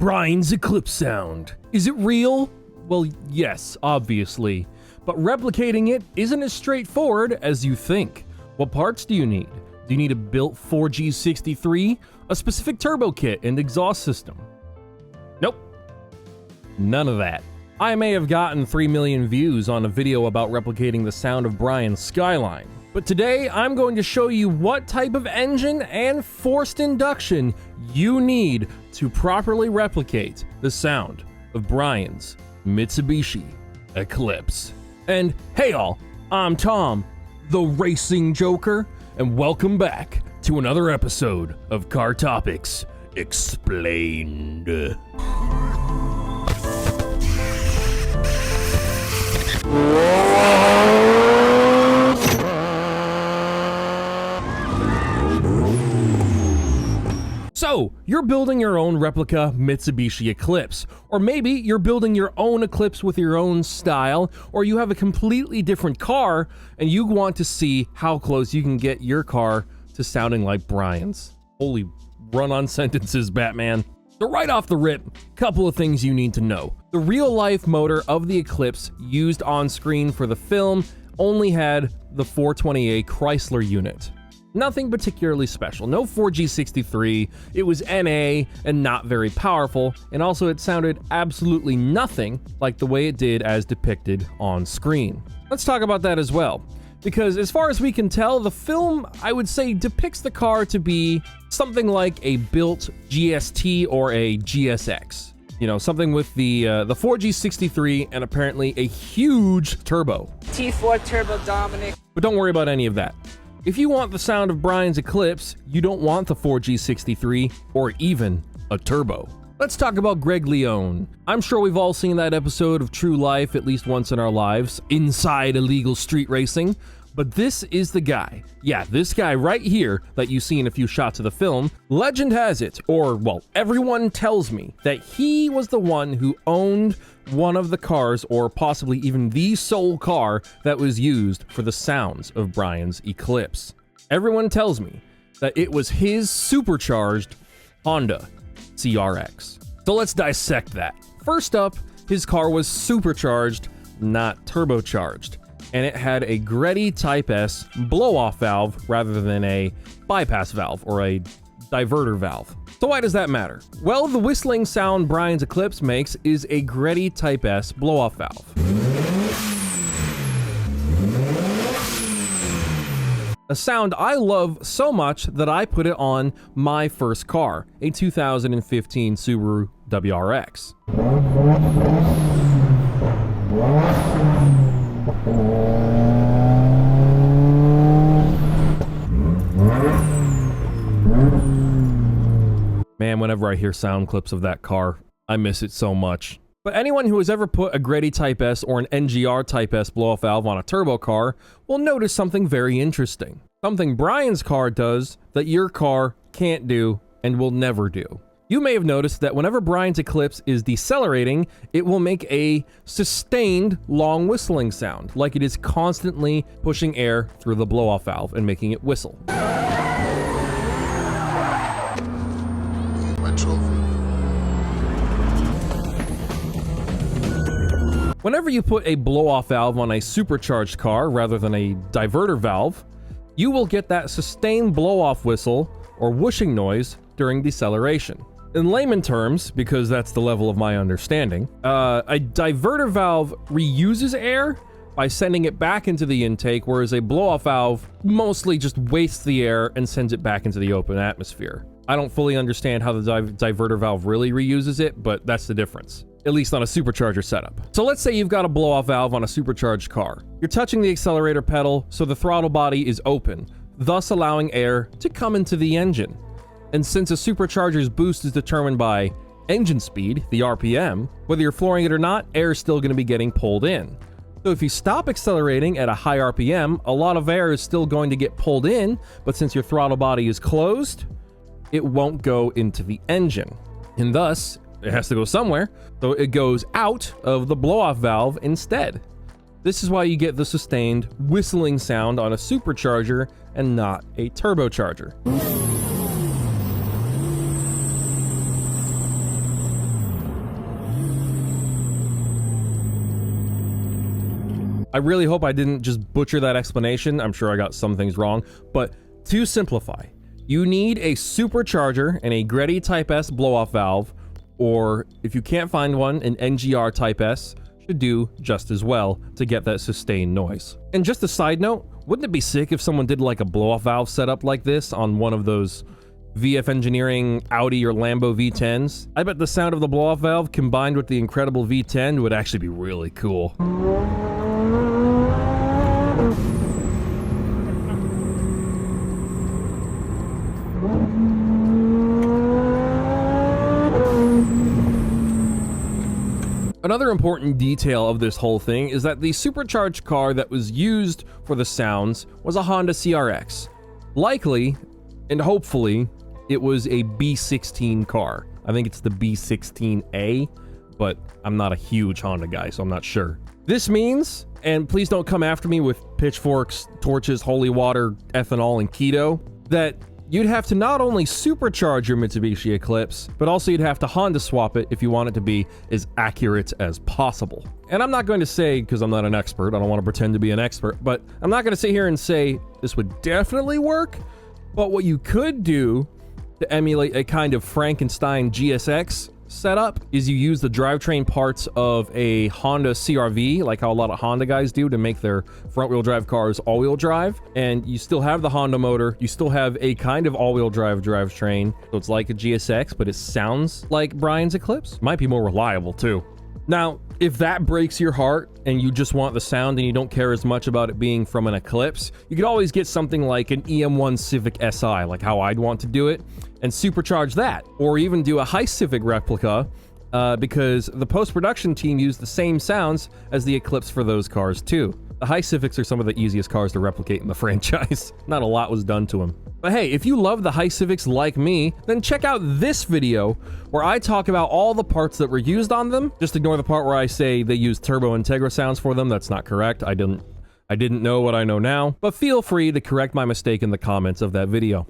Brian's Eclipse sound. Is it real? Well, yes, obviously. But replicating it isn't as straightforward as you think. What parts do you need? Do you need a built 4G63, a specific turbo kit and exhaust system? Nope. None of that. I may have gotten 3 million views on a video about replicating the sound of Brian's Skyline. But today, I'm going to show you what type of engine and forced induction you need to properly replicate the sound of Brian's Mitsubishi Eclipse. And hey all, I'm Tom, the Racing Joker, and welcome back to another episode of Car Topics Explained. So, you're building your own replica Mitsubishi Eclipse, or maybe you're building your own Eclipse with your own style, or you have a completely different car and you want to see how close you can get your car to sounding like Brian's. Holy run-on sentences, Batman. So right off the rip, couple of things you need to know. The real-life motor of the Eclipse used on screen for the film only had the 420A Chrysler unit. Nothing particularly special, no 4G63, it was NA and not very powerful, and also it sounded absolutely nothing like the way it did as depicted on screen. Let's talk about that as well, because as far as we can tell, the film, I would say, depicts the car to be something like a built GST or a GSX. You know, something with the 4G63 and apparently a huge turbo. T4 Turbo Dominic. But don't worry about any of that. If you want the sound of Brian's Eclipse, you don't want the 4G63 or even a turbo. Let's talk about Greg Leone. I'm sure we've all seen that episode of True Life at least once in our lives, Inside Illegal Street Racing, but this is the guy. Yeah, this guy right here that you see in a few shots of the film. Legend has it, or well, everyone tells me that he was the one who owned one of the cars, or possibly even the sole car that was used for the sounds of Brian's Eclipse. Everyone tells me that it was his supercharged Honda CRX. So let's dissect that. First up, his car was supercharged, not turbocharged, and it had a Greddy Type S blow-off valve rather than a bypass valve or a diverter valve. So why does that matter? Well, the whistling sound Brian's Eclipse makes is a Greddy Type S blow-off valve. A sound I love so much that I put it on my first car, a 2015 Subaru WRX. Man, whenever I hear sound clips of that car, I miss it so much. But anyone who has ever put a Greddy Type S or an NGR Type S blow-off valve on a turbo car will notice something very interesting. Something Brian's car does that your car can't do and will never do. You may have noticed that whenever Brian's Eclipse is decelerating, it will make a sustained long whistling sound, like it is constantly pushing air through the blow-off valve and making it whistle. Whenever you put a blow-off valve on a supercharged car rather than a diverter valve, you will get that sustained blow-off whistle or whooshing noise during deceleration. In layman terms, because that's the level of my understanding, a diverter valve reuses air by sending it back into the intake, whereas a blow-off valve mostly just wastes the air and sends it back into the open atmosphere. I don't fully understand how the diverter valve really reuses it, but that's the difference, at least on a supercharger setup. So let's say you've got a blow-off valve on a supercharged car. You're touching the accelerator pedal, so the throttle body is open, thus allowing air to come into the engine. And since a supercharger's boost is determined by engine speed, the RPM, whether you're flooring it or not, air is still going to be getting pulled in. So if you stop accelerating at a high RPM, a lot of air is still going to get pulled in, but since your throttle body is closed, it won't go into the engine. And thus, it has to go somewhere, so it goes out of the blow-off valve instead. This is why you get the sustained whistling sound on a supercharger and not a turbocharger. I really hope I didn't just butcher that explanation. I'm sure I got some things wrong, but to simplify, you need a supercharger and a Greddy Type S blow-off valve, or if you can't find one, an NGR Type S should do just as well to get that sustained noise. And just a side note, wouldn't it be sick if someone did like a blow-off valve setup like this on one of those VF Engineering Audi or Lambo V10s? I bet the sound of the blow-off valve combined with the incredible V10 would actually be really cool. Another important detail of this whole thing is that the supercharged car that was used for the sounds was a Honda CRX. Likely, and hopefully, it was a B16 car. I think it's the B16A, but I'm not a huge Honda guy, so I'm not sure. This means, and please don't come after me with pitchforks, torches, holy water, ethanol, and keto, that you'd have to not only supercharge your Mitsubishi Eclipse, but also you'd have to Honda swap it if you want it to be as accurate as possible. And I'm not going to say, because I'm not an expert, I don't want to pretend to be an expert, but I'm not going to sit here and say this would definitely work. But what you could do to emulate a kind of Frankenstein GSX setup is you use the drivetrain parts of a Honda CR-V, like how a lot of Honda guys do to make their front-wheel drive cars all-wheel drive, and you still have the Honda motor, you still have a kind of all-wheel drive drivetrain, so it's like a GSX, but it sounds like Brian's Eclipse. Might be more reliable, too. Now, if that breaks your heart and you just want the sound and you don't care as much about it being from an Eclipse, you could always get something like an EM1 Civic Si, like how I'd want to do it, and supercharge that. Or even do a High Civic replica, because the post-production team used the same sounds as the Eclipse for those cars too. The High Civics are some of the easiest cars to replicate in the franchise. Not a lot was done to them. But hey, if you love the High Civics like me, then check out this video where I talk about all the parts that were used on them. Just ignore the part where I say they used Turbo Integra sounds for them. That's not correct. I didn't know what I know now. But feel free to correct my mistake in the comments of that video.